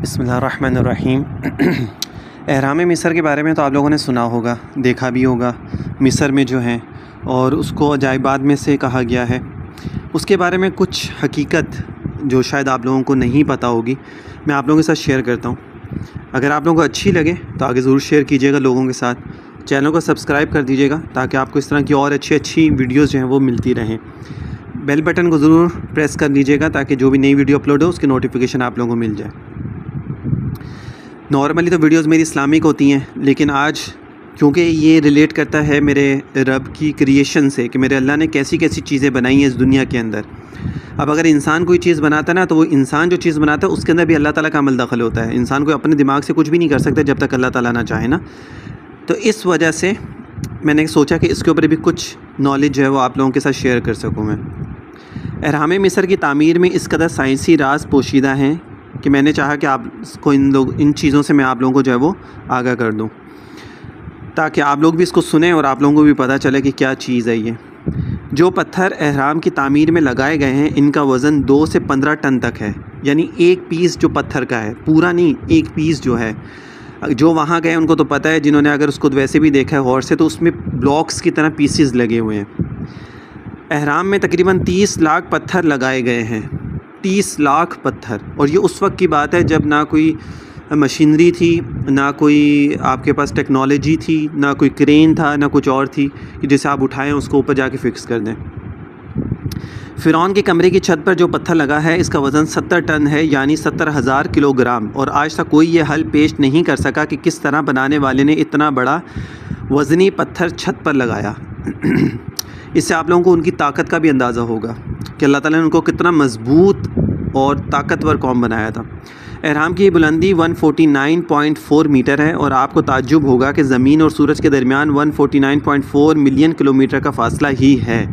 بسم اللہ الرحمن الرحیم۔ اہرام مصر کے بارے میں تو آپ لوگوں نے سنا ہوگا، دیکھا بھی ہوگا، مصر میں جو ہیں اور اس کو عجائبات میں سے کہا گیا ہے۔ اس کے بارے میں کچھ حقیقت جو شاید آپ لوگوں کو نہیں پتہ ہوگی، میں آپ لوگوں کے ساتھ شیئر کرتا ہوں۔ اگر آپ لوگوں کو اچھی لگے تو آگے ضرور شیئر کیجیے گا لوگوں کے ساتھ، چینل کو سبسکرائب کر دیجیے گا تاکہ آپ کو اس طرح کی اور اچھی ویڈیوز جو ہیں وہ ملتی رہیں۔ بیل بٹن کو ضرور پریس کر لیجیے گا تاکہ جو بھی نئی ویڈیو اپلوڈ ہو اس کی نوٹیفیکیشن آپ لوگوں کو مل جائے۔ نارملی تو ویڈیوز میری اسلامک ہوتی ہیں، لیکن آج کیونکہ یہ ریلیٹ کرتا ہے میرے رب کی کریشن سے کہ میرے اللہ نے کیسی کیسی چیزیں بنائی ہیں اس دنیا کے اندر۔ اب اگر انسان کوئی چیز بناتا ہے نا، تو وہ انسان جو چیز بناتا ہے اس کے اندر بھی اللہ تعالیٰ کا عمل دخل ہوتا ہے۔ انسان کو اپنے دماغ سے کچھ بھی نہیں کر سکتا جب تک اللہ تعالیٰ نہ چاہے نا۔ تو اس وجہ سے میں نے سوچا کہ اس کے اوپر بھی کچھ نالج جو ہے وہ آپ لوگوں کے ساتھ شیئر کر سکوں میں۔ اہرام مصر کی تعمیر میں اس قدر سائنسی راز پوشیدہ ہیں کہ میں نے چاہا کہ آپ کو ان چیزوں سے میں آپ لوگوں کو جو ہے وہ آگاہ کر دوں، تاکہ آپ لوگ بھی اس کو سنیں اور آپ لوگوں کو بھی پتہ چلے کہ کیا چیز ہے یہ۔ جو پتھر اہرام کی تعمیر میں لگائے گئے ہیں ان کا وزن 2 سے 15 ٹن تک ہے، یعنی ایک پیس جو پتھر کا ہے، پورا نہیں، ایک پیس جو ہے۔ جو وہاں گئے ان کو تو پتہ ہے، جنہوں نے اگر اس کو ویسے بھی دیکھا ہے غور سے، تو اس میں بلاکس کی طرح پیسز لگے ہوئے ہیں۔ اہرام میں تقریباً 30 لاکھ پتھر لگائے گئے ہیں، 30 لاکھ پتھر، اور یہ اس وقت کی بات ہے جب نہ کوئی مشینری تھی، نہ کوئی آپ کے پاس ٹیکنالوجی تھی، نہ کوئی کرین تھا، نہ کچھ اور تھی کہ جسے آپ اٹھائیں اس کو اوپر جا کے فکس کر دیں۔ فرعون کے کمرے کی چھت پر جو پتھر لگا ہے اس کا وزن 70 ٹن ہے، یعنی 70,000 کلو گرام، اور آج تک کوئی یہ حل پیش نہیں کر سکا کہ کس طرح بنانے والے نے اتنا بڑا وزنی پتھر چھت پر لگایا۔ اس سے آپ لوگوں کو ان کی طاقت کا بھی اندازہ ہوگا کہ اللہ تعالیٰ نے ان کو کتنا مضبوط اور طاقتور قوم بنایا تھا۔ اہرام کی بلندی 149.4 میٹر ہے، اور آپ کو تعجب ہوگا کہ زمین اور سورج کے درمیان 149.4 ملین کلومیٹر کا فاصلہ ہی ہے۔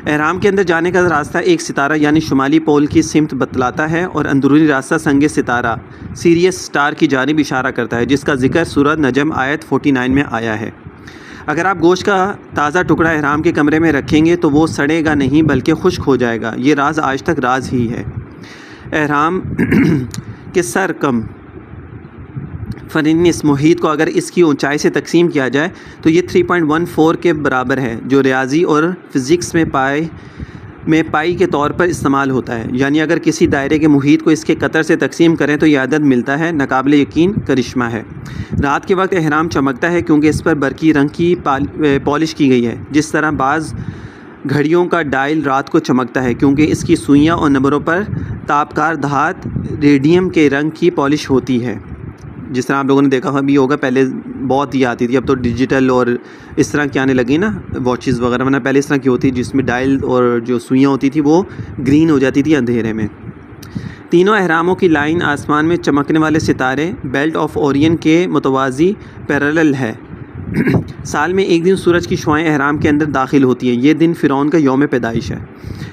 اہرام کے اندر جانے کا راستہ ایک ستارہ یعنی شمالی پول کی سمت بتلاتا ہے، اور اندرونی راستہ سنگ ستارہ سیریس سٹار کی جانب اشارہ کرتا ہے، جس کا ذکر سورۃ نجم آیت 49 میں آیا ہے۔ اگر آپ گوشت کا تازہ ٹکڑا اہرام کے کمرے میں رکھیں گے تو وہ سڑے گا نہیں بلکہ خشک ہو جائے گا۔ یہ راز آج تک راز ہی ہے۔ اہرام کے سر کم فرنس محیط کو اگر اس کی اونچائی سے تقسیم کیا جائے تو یہ 3.14 کے برابر ہے، جو ریاضی اور فزکس میں پائی کے طور پر استعمال ہوتا ہے۔ یعنی اگر کسی دائرے کے محیط کو اس کے قطر سے تقسیم کریں تو یہ عدد ملتا ہے۔ ناقابل یقین کرشمہ ہے۔ رات کے وقت اہرام چمکتا ہے کیونکہ اس پر برقی رنگ کی پالش کی گئی ہے، جس طرح بعض گھڑیوں کا ڈائل رات کو چمکتا ہے کیونکہ اس کی سوئیاں اور نمبروں پر تابکار دھات ریڈیم کے رنگ کی پالش ہوتی ہے۔ جس طرح آپ لوگوں نے دیکھا بھی ہوگا، پہلے بہت ہی آتی تھی، اب تو ڈیجیٹل اور اس طرح کی آنے لگی نا واچز وغیرہ، ورنہ پہلے اس طرح کی ہوتی جس میں ڈائل اور جو سوئیاں ہوتی تھی وہ گرین ہو جاتی تھی اندھیرے میں۔ تینوں اہراموں کی لائن آسمان میں چمکنے والے ستارے بیلٹ آف اورین کے متوازی پیرالل ہے۔ سال میں ایک دن سورج کی شعاعیں اہرام کے اندر داخل ہوتی ہیں۔ یہ دن فرعون کا یوم پیدائش ہے۔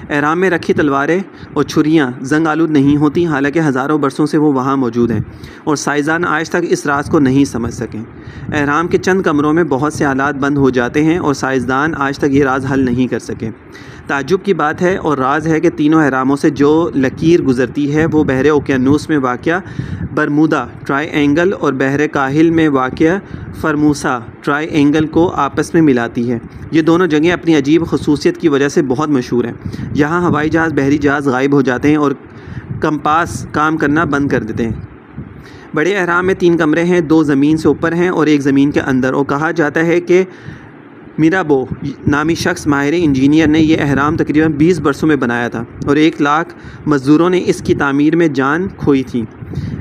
اہرام میں رکھی تلواریں اور چھریاں زنگ آلود نہیں ہوتی، حالانکہ ہزاروں برسوں سے وہ وہاں موجود ہیں، اور سائنسدان آج تک اس راز کو نہیں سمجھ سکے۔ اہرام کے چند کمروں میں بہت سے آلات بند ہو جاتے ہیں اور سائنسدان آج تک یہ راز حل نہیں کر سکے۔ تعجب کی بات ہے اور راز ہے کہ تینوں اہراموں سے جو لکیر گزرتی ہے وہ بحر اوقیانوس میں واقع برمودا ٹرائی اینگل اور بحر کاہل میں واقع فرموسا ٹرائی اینگل کو آپس میں ملاتی ہے۔ یہ دونوں جگہیں اپنی عجیب خصوصیت کی وجہ سے بہت مشہور ہیں۔ یہاں ہوائی جہاز، بحری جہاز غائب ہو جاتے ہیں اور کمپاس کام کرنا بند کر دیتے ہیں۔ بڑے اہرام میں 3 کمرے ہیں، 2 زمین سے اوپر ہیں اور ایک زمین کے اندر، اور کہا جاتا ہے کہ میرابو نامی شخص ماہر انجینئر نے یہ اہرام تقریباً 20 برسوں میں بنایا تھا، اور 1 لاکھ مزدوروں نے اس کی تعمیر میں جان کھوئی تھی۔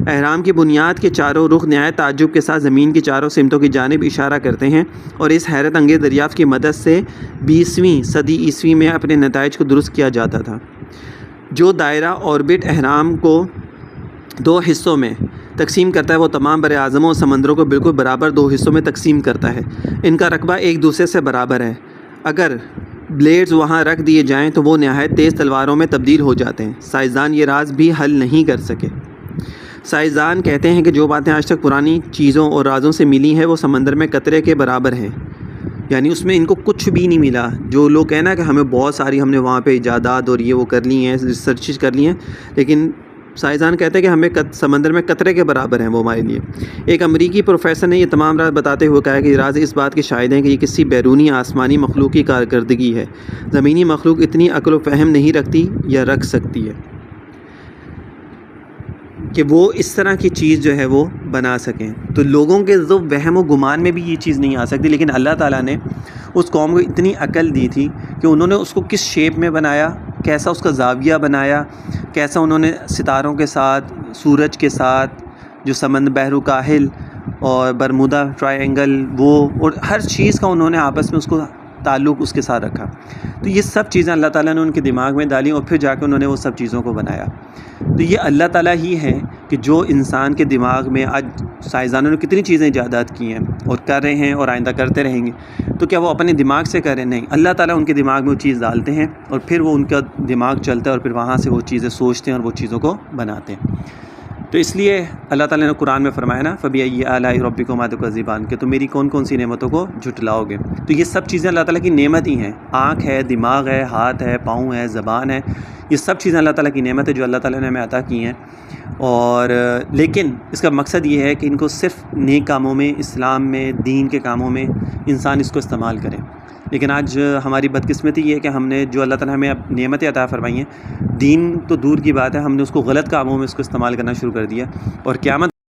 اہرام کی بنیاد کے چاروں رخ نہایت تعجب کے ساتھ زمین کی چاروں سمتوں کی جانب اشارہ کرتے ہیں، اور اس حیرت انگیز دریافت کی مدد سے 20ویں صدی عیسوی میں اپنے نتائج کو درست کیا جاتا تھا۔ جو دائرہ اوربٹ اہرام کو 2 حصوں میں تقسیم کرتا ہے وہ تمام بر اعظموں اور سمندروں کو بالکل برابر 2 حصوں میں تقسیم کرتا ہے۔ ان کا رقبہ ایک دوسرے سے برابر ہے۔ اگر بلیڈز وہاں رکھ دیے جائیں تو وہ نہایت تیز تلواروں میں تبدیل ہو جاتے ہیں۔ سائنسدان یہ راز بھی حل نہیں کر سکے۔ سائنسدان کہتے ہیں کہ جو باتیں آج تک پرانی چیزوں اور رازوں سے ملی ہیں وہ سمندر میں قطرے کے برابر ہیں، یعنی اس میں ان کو کچھ بھی نہیں ملا۔ جو لوگ کہنا کہ ہمیں بہت ساری ہم نے وہاں پہ ایجادات اور یہ وہ کر لی ہیں، ریسرچ کر لی ہیں، لیکن سائنسدان کہتے ہیں کہ ہمیں سمندر میں قطرے کے برابر ہیں وہ ہمارے لیے۔ ایک امریکی پروفیسر نے یہ تمام راز بتاتے ہوئے کہا کہ راز اس بات کے شاہد ہیں کہ یہ کسی بیرونی آسمانی مخلوق کی کارکردگی ہے۔ زمینی مخلوق اتنی عقل و فہم نہیں رکھتی یا رکھ سکتی ہے کہ وہ اس طرح کی چیز جو ہے وہ بنا سکیں۔ تو لوگوں کے وہم و گمان میں بھی یہ چیز نہیں آ سکتی، لیکن اللہ تعالیٰ نے اس قوم کو اتنی عقل دی تھی کہ انہوں نے اس کو کس شیپ میں بنایا، کیسا اس کا زاویہ بنایا، کیسا انہوں نے ستاروں کے ساتھ، سورج کے ساتھ، جو سمندر بحر الکاہل اور برمودا ٹرائی اینگل، وہ اور ہر چیز کا انہوں نے آپس میں اس کو تعلق اس کے ساتھ رکھا۔ تو یہ سب چیزیں اللہ تعالیٰ نے ان کے دماغ میں ڈالی اور پھر جا کے انہوں نے وہ سب چیزوں کو بنایا۔ تو یہ اللہ تعالیٰ ہی ہے کہ جو انسان کے دماغ میں آج سائنسدانوں نے کتنی چیزیں ایجادات کی ہیں اور کر رہے ہیں اور آئندہ کرتے رہیں گے، تو کیا وہ اپنے دماغ سے کر رہے ہیں؟ نہیں، اللہ تعالیٰ ان کے دماغ میں وہ چیز ڈالتے ہیں اور پھر وہ ان کا دماغ چلتا ہے اور پھر وہاں سے وہ چیزیں سوچتے ہیں اور وہ چیزوں کو بناتے ہیں۔ تو اس لیے اللہ تعالیٰ نے قرآن میں فرمایا نا فَبِأَيِّ آلَاءِ رَبِّكُمَا تُكَذِّبَانِ کہ تم میری کون کون سی نعمتوں کو جھٹلاؤ گے۔ تو یہ سب چیزیں اللہ تعالیٰ کی نعمت ہی ہیں، آنکھ ہے، دماغ ہے، ہاتھ ہے، پاؤں ہے، زبان ہے، یہ سب چیزیں اللہ تعالیٰ کی نعمت ہے جو اللہ تعالیٰ نے ہمیں عطا کی ہیں۔ اور لیکن اس کا مقصد یہ ہے کہ ان کو صرف نیک کاموں میں، اسلام میں، دین کے کاموں میں انسان اس کو استعمال کرے۔ لیکن آج ہماری بدقسمتی یہ ہے کہ ہم نے جو اللہ تعالیٰ ہمیں نعمتیں عطا فرمائی ہیں، دین تو دور کی بات ہے، ہم نے اس کو غلط کاموں میں اس کو استعمال کرنا شروع کر دیا، اور قیامت